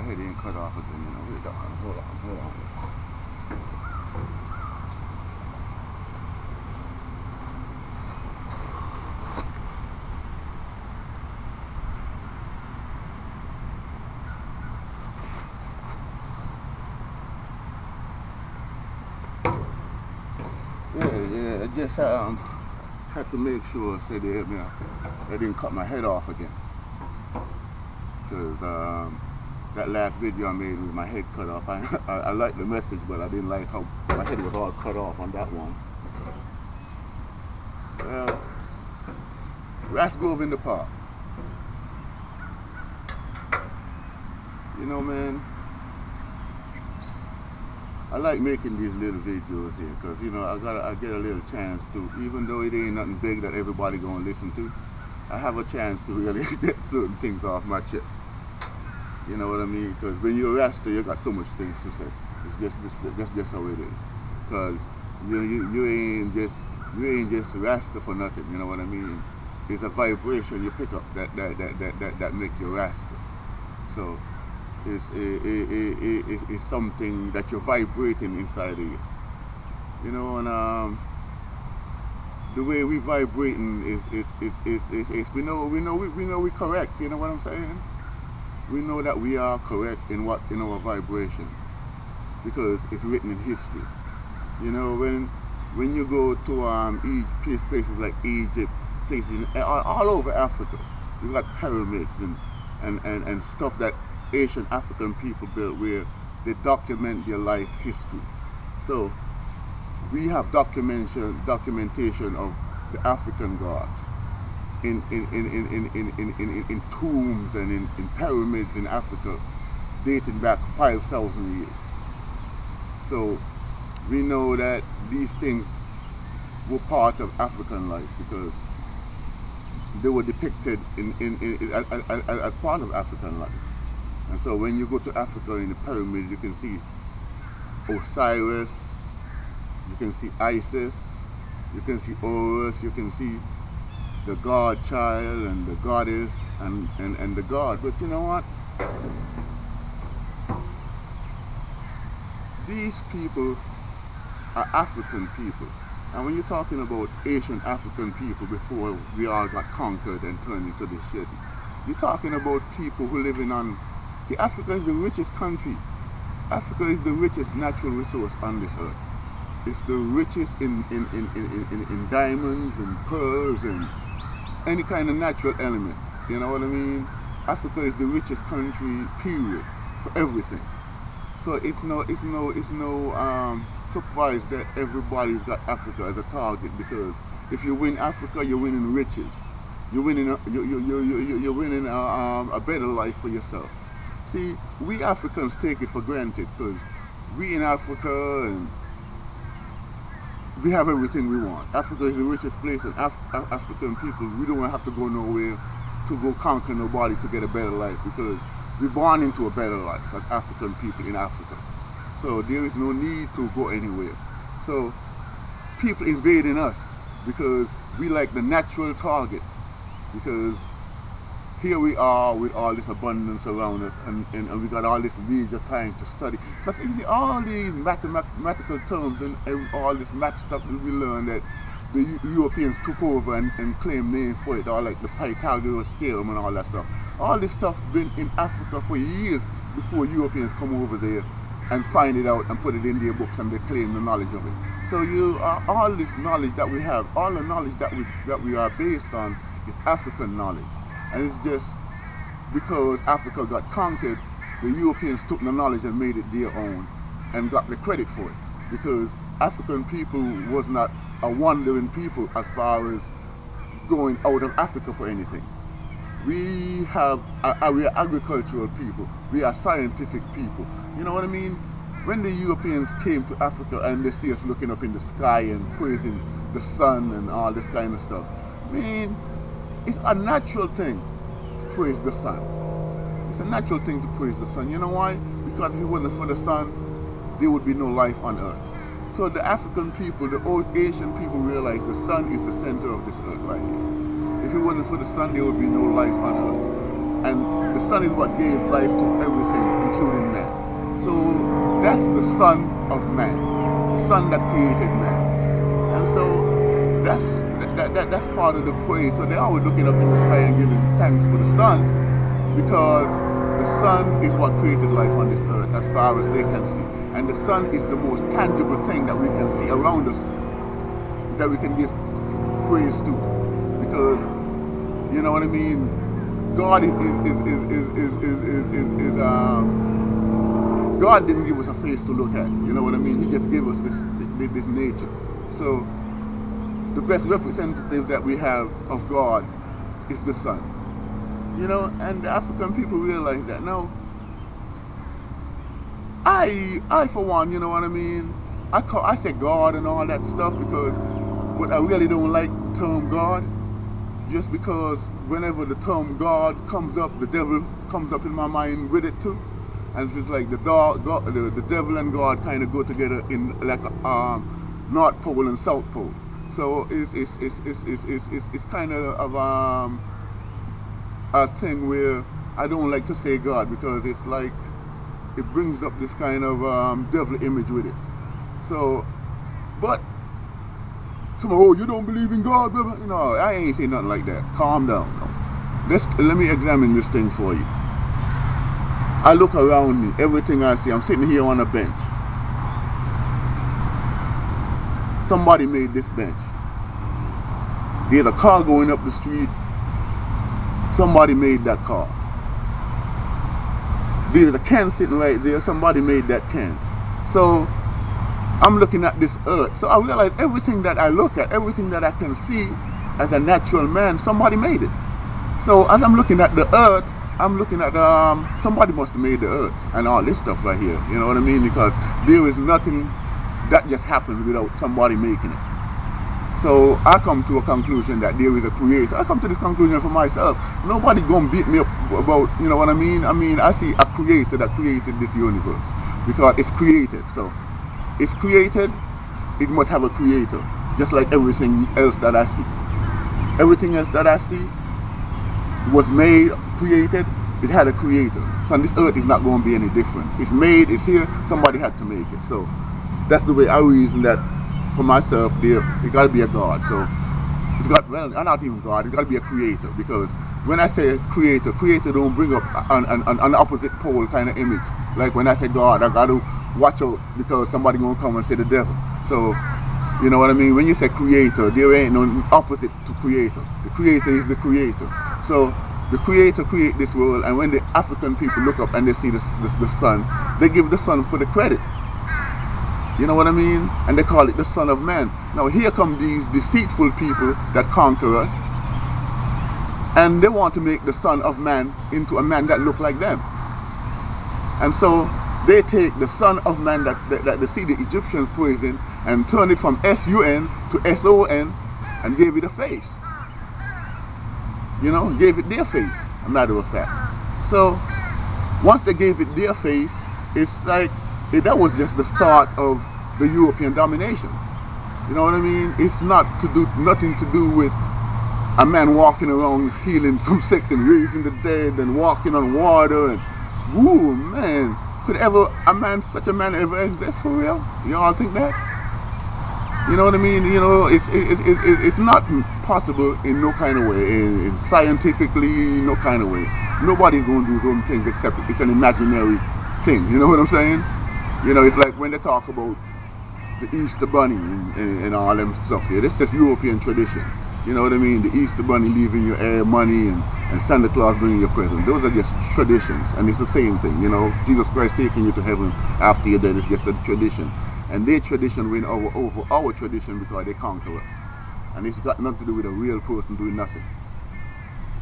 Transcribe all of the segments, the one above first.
my head ain't cut off again, you know. Wait, hold on. Yeah, I just had to make sure, say they help me out. They didn't cut my head off again. Because that last video I made with my head cut off, I liked the message, but I didn't like how my head was all cut off on that one. Well, Rasta Grove in the park. You know, man, I like making these little videos here because, you know, I get a little chance to, even though it ain't nothing big that everybody gonna listen to, I have a chance to really get certain things off my chest. You know what I mean? Because when you're a Rasta, you got so much things to say. That's just how it is. Because you ain't just Rasta for nothing. You know what I mean? It's a vibration you pick up that make you Rasta. So it's something that you're vibrating inside of you. You know, and the way we vibrating is we know we correct. You know what I'm saying? We know that we are correct in our vibration because it's written in history. You know, when you go to places like Egypt, places all over Africa, you got pyramids and stuff that Asian African people built where they document their life history. So we have documentation of the African gods in tombs and in pyramids in Africa dating back 5,000 years. So we know that these things were part of African life because they were depicted as part of African life. And so when you go to Africa in the pyramids, you can see Osiris, you can see Isis, you can see Horus, you can see the god child and the goddess and the god. But you know what? These people are African people. And when you're talking about Asian African people before we all got conquered and turned into this shit, you're talking about people who living on. See, Africa is the richest country. Africa is the richest natural resource on this earth. It's the richest in diamonds and pearls and any kind of natural element. You know what I mean? Africa is the richest country, period, for everything. So it's no surprise that everybody's got Africa as a target because if you win Africa, you're winning riches. You're winning a better life for yourself. See, we Africans take it for granted because we in Africa and we have everything we want. Africa is the richest place, and African people, we don't have to go nowhere to go conquer nobody to get a better life because we're born into a better life as African people in Africa. So there is no need to go anywhere. So people invading us because we like the natural target because here we are with all this abundance around us and we got all this leisure time to study. Because all these mathematical terms and all this math stuff that we learned that the Europeans took over and claimed names for it, all like the Pythagoras theorem and all that stuff. All this stuff been in Africa for years before Europeans come over there and find it out and put it in their books and they claim the knowledge of it. So all this knowledge that we have, all the knowledge that we are based on is African knowledge. And it's just because Africa got conquered, the Europeans took the knowledge and made it their own and got the credit for it. Because African people was not a wandering people as far as going out of Africa for anything. We are agricultural people. We are scientific people. You know what I mean? When the Europeans came to Africa and they see us looking up in the sky and praising the sun and all this kind of stuff, I mean, it's a natural thing to praise the sun. It's a natural thing to praise the sun. You know why? Because if it wasn't for the sun, there would be no life on earth. So the African people, the old Asian people realized the sun is the center of this earth right here. If it wasn't for the sun, there would be no life on earth. And the sun is what gave life to everything including man. So that's the Son of Man, the Son that created man. And so that's part of the praise. So they're always looking up in the sky and giving thanks for the sun, because the sun is what created life on this earth as far as they can see. And the sun is the most tangible thing that we can see around us that we can give praise to. Because, you know what I mean, God God didn't give us a face to look at. You know what I mean? He just gave us this nature. So the best representative that we have of God is the sun. You know, and the African people realize that. Now, I for one, you know what I mean, I say God and all that stuff because, but I really don't like the term God, just because whenever the term God comes up, the devil comes up in my mind with it too. And it's just like the devil and God kind of go together in like a North Pole and South Pole. So it's kind of a thing where I don't like to say God, because it's like it brings up this kind of devil image with it. So, but oh, you don't believe in God, brother? You know, I ain't saying nothing like that. Calm down. Let me examine this thing for you. I look around me, everything I see. I'm sitting here on a bench. Somebody made this bench. There's a car going up the street. Somebody made that car. There's a can sitting right there. Somebody made that can. So I'm looking at this earth. So I realize everything that I look at, everything that I can see as a natural man, somebody made it. So as I'm looking at the earth, I'm looking at somebody must have made the earth and all this stuff right here. You know what I mean? Because there is nothing that just happens without somebody making it. So I come to a conclusion that there is a creator. I come to this conclusion for myself. Nobody gonna beat me up about, you know what I mean? I mean, I see a creator that created this universe because it's created. So it's created, it must have a creator, just like everything else that I see. Everything else that I see was made, created, it had a creator. So this earth is not going to be any different. It's made, it's here, somebody had to make it. So that's the way I reason that for myself, it got to be a God. So it's got, well, not even God, it's got to be a creator, because when I say creator don't bring up an opposite pole kind of image. Like when I say God, I got to watch out because somebody going to come and say the devil. So, you know what I mean? When you say creator, there ain't no opposite to creator. The creator is the creator. So the creator created this world, and when the African people look up and they see the sun, they give the sun for the credit. You know what I mean? And they call it the Son of Man. Now here come these deceitful people that conquer us, and they want to make the Son of Man into a man that look like them. And so they take the Son of Man that they see the Egyptians praising and turn it from S-U-N to S-O-N and gave it a face. You know, gave it their face, a matter of fact. So once they gave it their face, it's like that was just the start of the European domination. You know what I mean? It's nothing to do with a man walking around healing some sick and raising the dead and walking on water and woo, man. Could such a man ever exist for real? You all think that? You know what I mean? You know, it's not possible in no kind of way. Scientifically, no kind of way. Nobody's going to do those things except it's an imaginary thing. You know what I'm saying? You know, it's like when they talk about the Easter Bunny and all them stuff here. This is just European tradition. You know what I mean? The Easter Bunny leaving your money and Santa Claus bringing your present. Those are just traditions, and it's the same thing. You know, Jesus Christ taking you to heaven after you're dead is just a tradition. And their tradition win over our tradition because they conquer us. And it's got nothing to do with a real person doing nothing.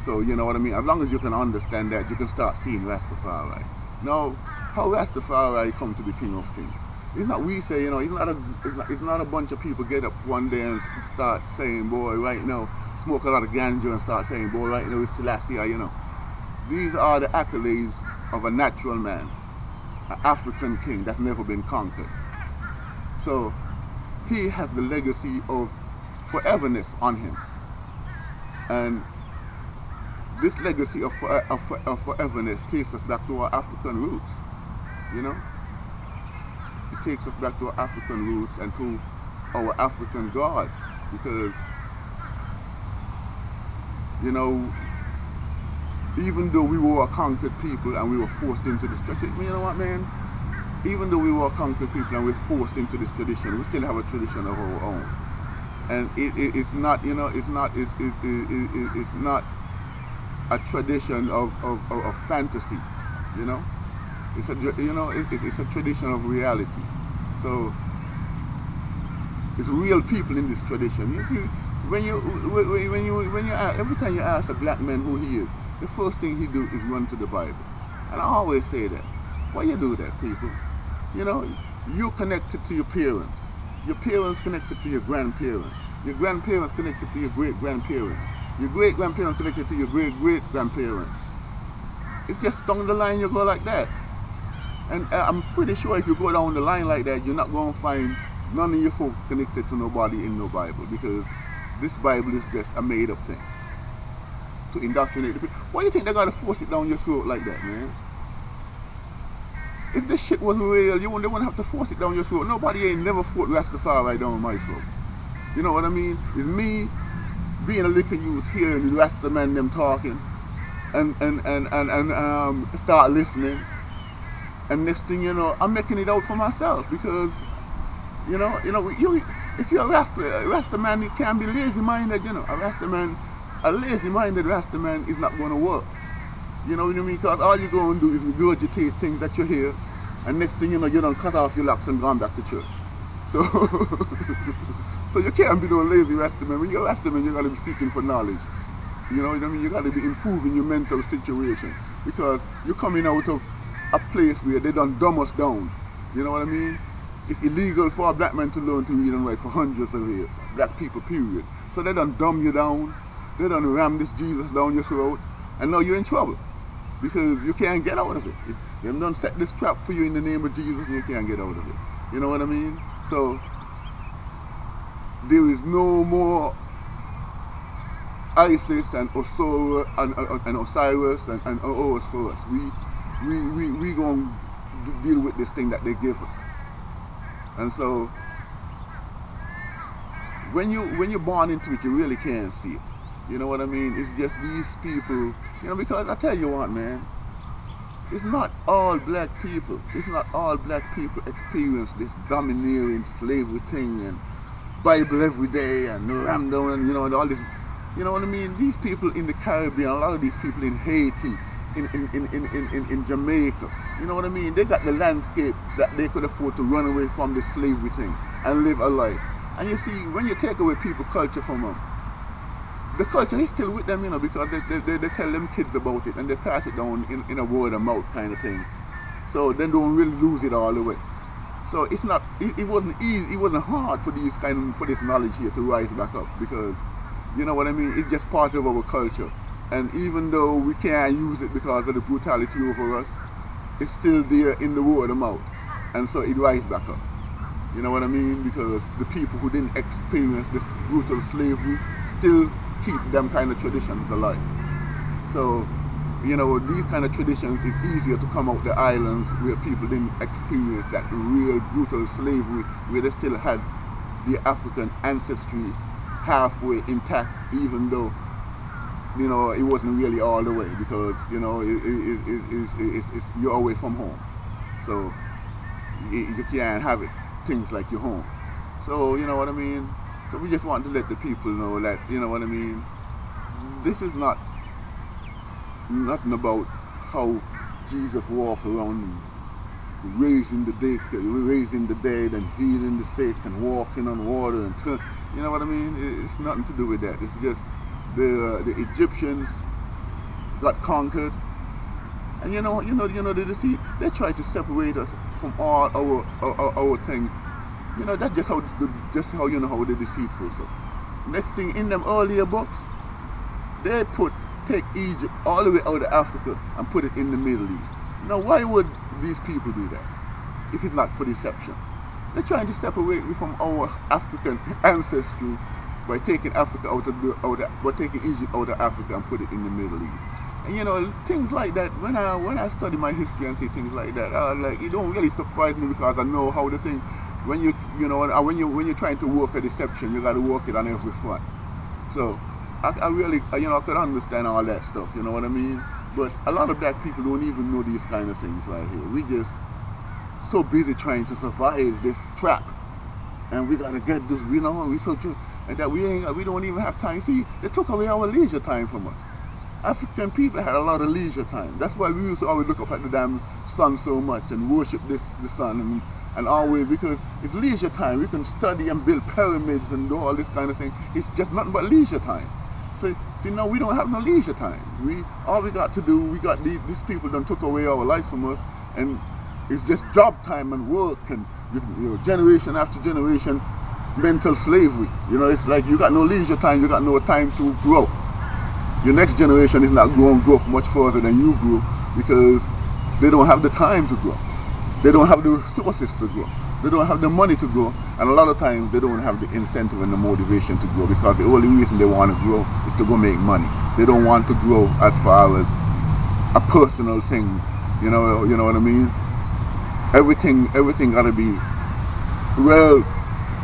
So, you know what I mean? As long as you can understand that, you can start seeing Rastafari. Now, how Rastafari come to be King of Kings? It's not we say, you know, it's not a bunch of people get up one day and start saying, boy, right now, smoke a lot of ganja and start saying, boy, right now, it's Selassie, you know. These are the accolades of a natural man, an African king that's never been conquered. So he has the legacy of foreverness on him. And this legacy of foreverness takes us back to our African roots. You know, it takes us back to our African roots and to our African God, because you know, even though we were a conquered people and we were forced into this tradition, you know what, man? Even though we were a conquered people and we're forced into this tradition, we still have a tradition of our own. And it's not, you know, it's not a tradition of fantasy, you know. It's a, you know, it's a tradition of reality. So it's real people in this tradition. You see, every time you ask a black man who he is, the first thing he do is run to the Bible. And I always say that. Why you do that, people? You know, you're connected to your parents. Your parents connected to your grandparents. Your grandparents connected to your great-grandparents. Your great-grandparents connected to your great-great-grandparents. It's just down the line you go like that. And I'm pretty sure if you go down the line like that, you're not going to find none of your folks connected to nobody in no Bible, because this Bible is just a made-up thing to indoctrinate the people. Why do you think they got to force it down your throat like that, man? If this shit was real, they wouldn't have to force it down your throat. Nobody ain't never fought Rastafari down my throat. You know what I mean? It's me being a little youth hearing the Rasta men them talking and start listening. And next thing you know, I'm making it out for myself, because you know, if you're a Rasta man, it can be lazy-minded. You know, a lazy-minded Rasta man is not going to work. You know what I mean? Because all you're going to do is regurgitate things that you hear, and next thing you know, you don't cut off your locks and gone back to church. So, so you can't be no lazy Rasta man. When you're a Rasta man, you got to be seeking for knowledge. You know what I mean? You got to be improving your mental situation, because you're coming out of a place where they done dumb us down. You know what I mean? It's illegal for a black man to learn to read and write for hundreds of years. Black people, period. So they done dumb you down. They done ram this Jesus down your throat. And now you're in trouble, because you can't get out of it. They done set this trap for you in the name of Jesus, and you can't get out of it. You know what I mean? So there is no more Isis and Osiris and Horus for us. We gonna deal with this thing that they give us. And so when you're born into it, you really can't see it. You know what I mean? It's just these people, you know, because I tell you what, man, it's not all black people. It's not all black people experience this domineering slavery thing and Bible every day and ram down and, you know, and all this. You know what I mean? These people in the Caribbean, a lot of these people in Haiti, in Jamaica, you know what I mean? They got the landscape that they could afford to run away from this slavery thing and live a life. And you see, when you take away people's culture from them, the culture is still with them, you know, because they tell them kids about it and they pass it down in a word of mouth kind of thing. So they don't really lose it all the way. So it's not, it wasn't easy, it wasn't hard for this knowledge here to rise back up, because, you know what I mean, it's just part of our culture. And even though we can't use it because of the brutality over us, it's still there in the word of mouth. And so it rises back up. You know what I mean? Because the people who didn't experience this brutal slavery still keep them kind of traditions alive. So, you know, these kind of traditions, it's easier to come out the islands where people didn't experience that real brutal slavery, where they still had the African ancestry halfway intact, even though, you know, it wasn't really all the way, because, you know, you're away from home. So you can't have it, things like your home. So, you know what I mean? So we just want to let the people know that, you know what I mean, this is not nothing about how Jesus walked around raising the dead and healing the sick and walking on water and you know what I mean? It's nothing to do with that. It's just the Egyptians got conquered, and you know they try to separate us from all our things. You know, that's just how you know how they're deceitful. So next thing, in them earlier books, they take Egypt all the way out of Africa and put it in the Middle East. Now, why would these people do that if it's not for deception? They're trying to separate me from our African ancestry by taking Africa by taking Egypt out of Africa and put it in the Middle East. And things like that. When I study my history and see things like that, like it don't really surprise me because I know how the thing. When when you're trying to work a deception, you got to work it on every front. So I really I could understand all that stuff. You know what I mean? But a lot of black people don't even know these kind of things right here. We just so busy trying to survive this trap, and we gotta get this. We so and that we don't even have time. See, they took away our leisure time from us. African people had a lot of leisure time. That's why we used to always look up at the damn sun so much and worship the sun and always, because it's leisure time. We can study and build pyramids and do all this kind of thing. It's just nothing but leisure time. So see, now we don't have no leisure time. All we got to do, we got these people done took away our lives from us, and it's just job time and work and generation after generation mental slavery. It's like you got no leisure time. You got no time to grow. Your next generation is not going to grow much further than you grew because they don't have the time to grow. They don't have the resources to grow. They don't have the money to grow. And a lot of times they don't have the incentive and the motivation to grow because the only reason they want to grow is to go make money. They don't want to grow as far as a personal thing. You know what I mean? Everything got to be well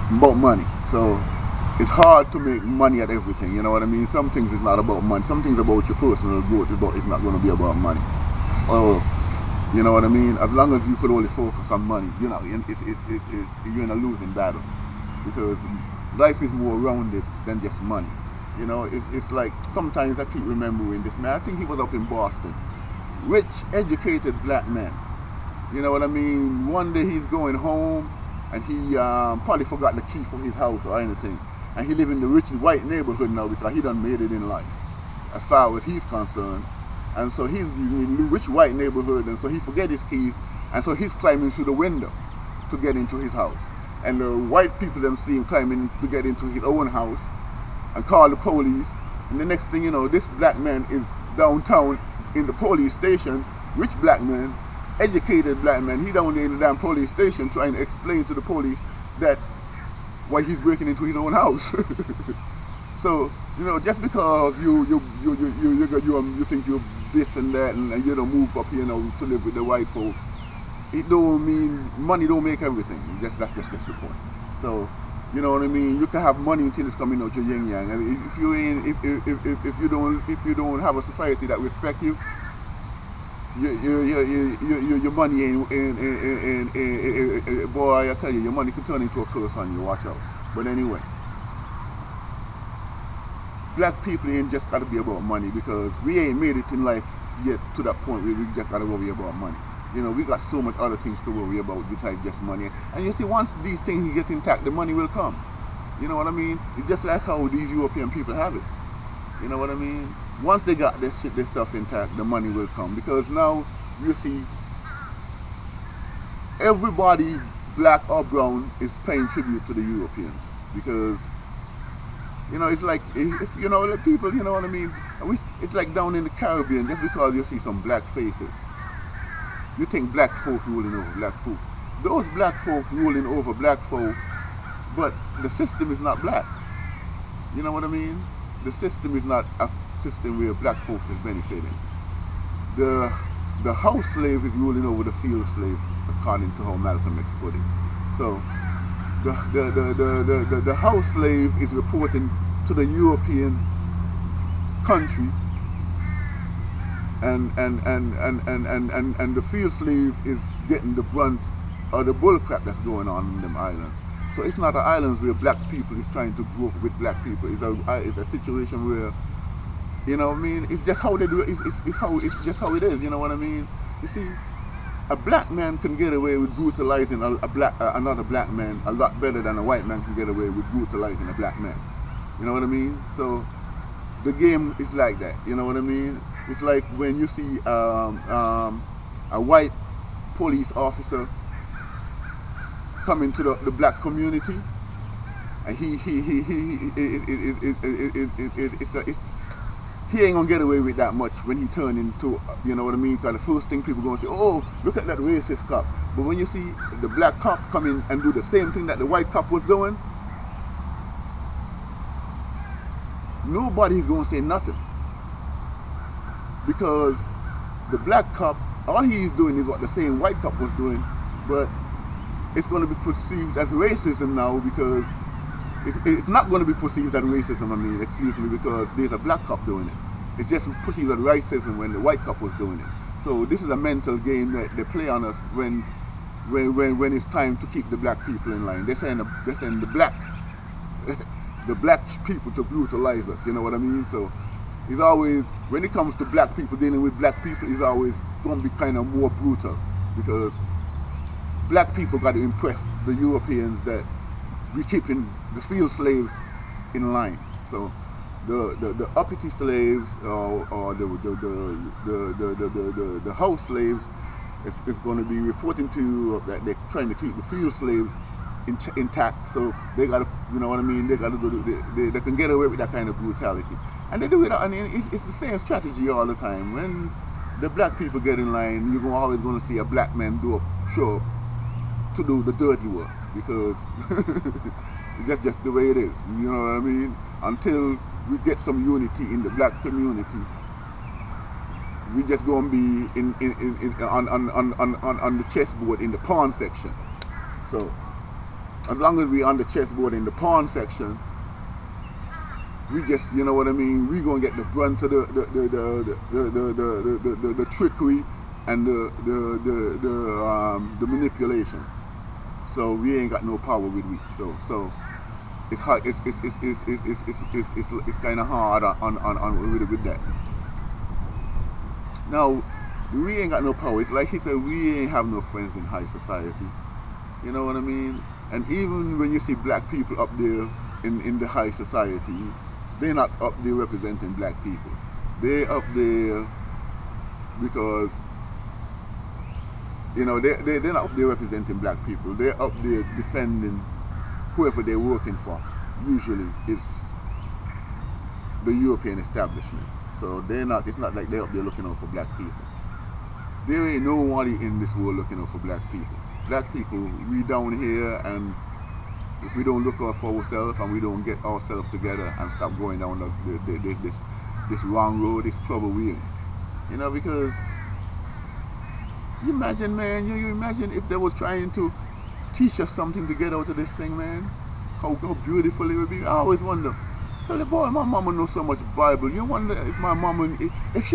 about money. So it's hard to make money at everything, you know what I mean? Some things is not about money. Some things about your personal growth. It's not going to be about money. Oh, you know what I mean? As long as you could only focus on money, you're in a losing battle because life is more rounded than just money. It's like sometimes I keep remembering this man. I think he was up in Boston. Rich, educated black man. You know what I mean? One day he's going home and he probably forgot the key for his house or anything. And he live in the rich white neighborhood now because he done made it in life, as far as he's concerned. And so he's in the rich white neighborhood, and so he forget his keys, and so he's climbing through the window to get into his house. And the white people them see him climbing to get into his own house and call the police. And the next thing you know, this black man is downtown in the police station, rich black man, educated black man. He down there in the damn police station trying to explain to the police that why he's breaking into his own house. So just because you think you're this and that and you don't move up here to live with the white folks, it don't mean money don't make everything. That's just the point. So you know what I mean. You can have money until it's coming out your yin yang. And if you don't have a society that respect you, your money ain't, boy, I tell you, your money can turn into a curse on you. Watch out. But anyway, black people ain't just got to be about money because we ain't made it in life yet to that point where we just got to worry about money. We got so much other things to worry about besides just money. And you see, once these things get intact, the money will come. You know what I mean? It's just like how these European people have it. You know what I mean? Once they got this stuff intact, the money will come. Because now, you see, everybody, black or brown, is paying tribute to the Europeans. Because, it's like, if the people, you know what I mean? It's like down in the Caribbean, just because you see some black faces, you think black folks ruling over black folks. Those black folks ruling over black folks, but the system is not black. You know what I mean? The system is not a system where black folks is benefiting. The house slave is ruling over the field slave, according to how Malcolm X put it. So the house slave is reporting to the European country, and the field slave is getting the brunt of the bullcrap that's going on in them islands. So it's not an island where black people is trying to grow with black people. It's a situation where, you know what I mean? It's just how they do it. It's just how it is. You know what I mean? You see, a black man can get away with brutalizing another black man a lot better than a white man can get away with brutalizing a black man. You know what I mean? So the game is like that. You know what I mean? It's like when you see a white police officer coming to the black community, and he ain't gonna get away with that much when he turn into, you know what I mean? Because the first thing people gonna say, oh, look at that racist cop. But when you see the black cop come in and do the same thing that the white cop was doing, nobody's gonna say nothing. because the black cop, all he's doing is what the same white cop was doing, but it's going to be perceived as racism now because it's not going to be perceived as racism, excuse me, because there's a black cop doing it. It's just perceived as racism when the white cop was doing it. So this is a mental game that they play on us when it's time to keep the black people in line. They're saying the black the black people to brutalize us, you know what I mean? So it's always, when it comes to black people, dealing with black people, it's always going to be kind of more brutal because black people got to impress the Europeans that we're keeping the field slaves in line. So the uppity slaves or the house slaves is going to be reporting to you that they're trying to keep the field slaves intact. So they got to, you know what I mean? They got to do. They can get away with that kind of brutality, and they do it. I mean, it's the same strategy all the time. When the black people get in line, you're always going to see a black man show up to do the dirty work because that's just the way it is. You know what I mean? Until we get some unity in the black community, we just gonna be on the chessboard in the pawn section. So as long as we on the chessboard in the pawn section, we just, you know what I mean, we gonna get the brunt of the trickery and the manipulation. So we ain't got no power with we. So it's hard. It's kind of hard on with that. Now we ain't got no power. It's like he said, we ain't have no friends in high society. You know what I mean? And even when you see black people up there in the high society, they're not up there representing black people. They're up there because, you know, they're not up there representing black people. They're up there defending whoever they're working for. Usually it's the European establishment. So it's not like they're up there looking out for black people. There ain't nobody in this world looking out for black people. Black people, we down here, and if we don't look out for ourselves and we don't get ourselves together and stop going down this wrong road, this trouble we're in. You know, because you imagine, man, you imagine if they was trying to teach us something to get out of this thing, man. How beautiful it would be. I always wonder. Tell the boy, my mama knows so much Bible. You wonder if my mama, if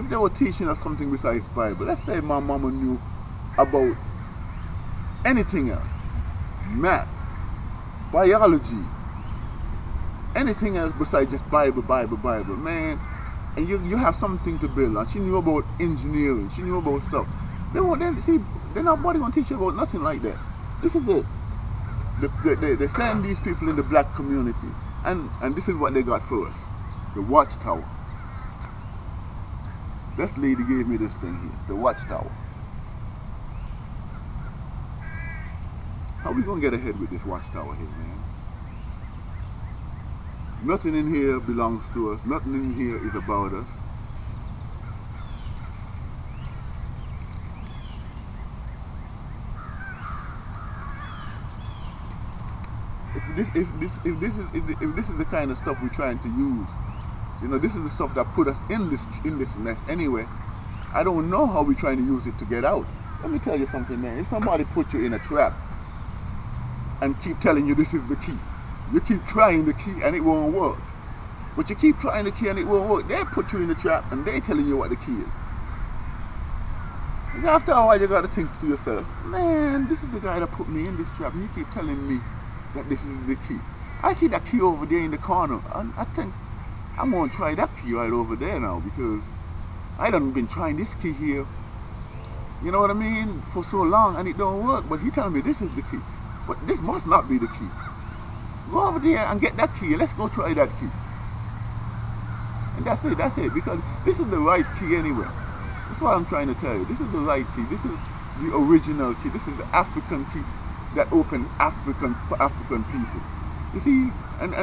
they were teaching us something besides Bible. Let's say my mama knew about anything else, math, biology, anything else besides just Bible, man. And you have something to build on. She knew about engineering. She knew about stuff. They're nobody gonna teach you about nothing like that. This is it. They send these people in the black community, and this is what they got for us: the watchtower. This lady gave me this thing here, the watchtower. How we gonna get ahead with this watchtower here, man? Nothing in here belongs to us. Nothing in here is about us. If this is the kind of stuff we're trying to use, you know, this is the stuff that put us in this mess anyway. I don't know how we're trying to use it to get out. Let me tell you something, man. If somebody put you in a trap and keep telling you this is the key, you keep trying the key and it won't work. But you keep trying the key and it won't work. They put you in the trap and they're telling you what the key is. And after a while, you got to think to yourself, man, this is the guy that put me in this trap. And he keep telling me that this is the key. I see that key over there in the corner, and I think I'm going to try that key right over there now, because I done been trying this key here, you know what I mean, for so long, and it don't work. But he telling me this is the key, but this must not be the key. Go over there and get that key. Let's go try that key. And that's it, because this is the right key anyway. That's what I'm trying to tell you. This is the right key. This is the original key. This is the African key that opened for African people. You see, and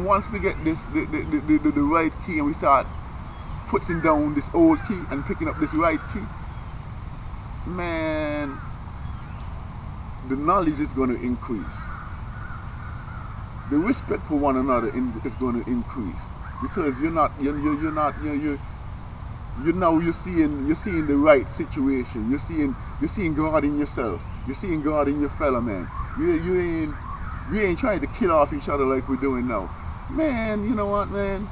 once we get this the right key, and we start putting down this old key and picking up this right key, man, the knowledge is going to increase. The respect for one another is going to increase. because you're not you're seeing the right situation. You're seeing God in yourself. You're seeing God in your fellow man. You ain't trying to kill off each other like we're doing now. Man, you know what, man?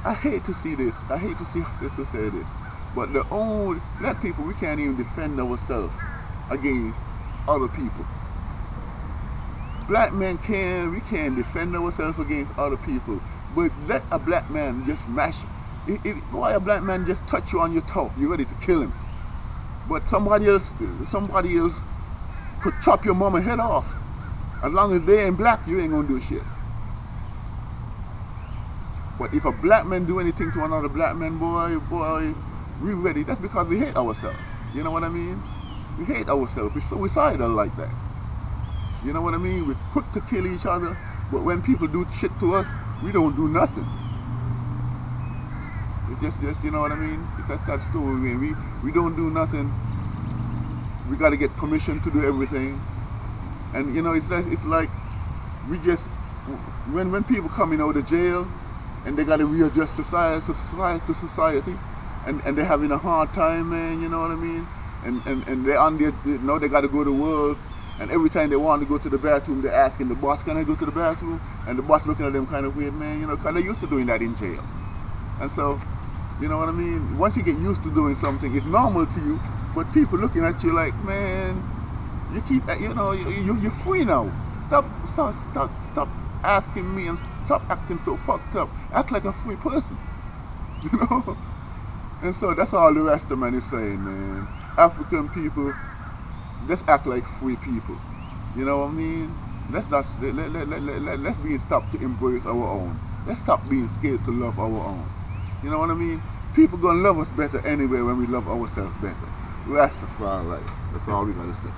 I hate to see this. I hate to see sisters say this. But the old black people, we can't even defend ourselves against other people. Black men we can defend ourselves against other people. But let a black man just mash. Why a black man just touch you on your toe, you're ready to kill him. But somebody else could chop your mama head off. As long as they ain't black, you ain't gonna do shit. But if a black man do anything to another black man, boy, we ready. That's because we hate ourselves. You know what I mean? We hate ourselves. We're suicidal like that. You know what I mean? We're quick to kill each other, but when people do shit to us, we don't do nothing. It's just you know what I mean? It's that sad story. We don't do nothing. We got to get permission to do everything. And you know, it's like we just, when people coming out of jail and they got to readjust to society, and they're having a hard time, man, you know what I mean? And they're on their, you know, they got to go to work, and every time they want to go to the bathroom, they're asking the boss, can I go to the bathroom? And the boss looking at them kind of weird, man, you know, because they're used to doing that in jail. And so, you know what I mean? Once you get used to doing something, it's normal to you, but people looking at you like, man, you keep, you know, you're free now. Stop asking me and stop acting so fucked up. Act like a free person, you know? And so that's all the Rasta man is saying, man. African people, let's act like free people. You know what I mean? Let's stop to embrace our own. Let's stop being scared to love our own. You know what I mean? People gonna love us better anyway when we love ourselves better. Rastafari, that's all we gotta say.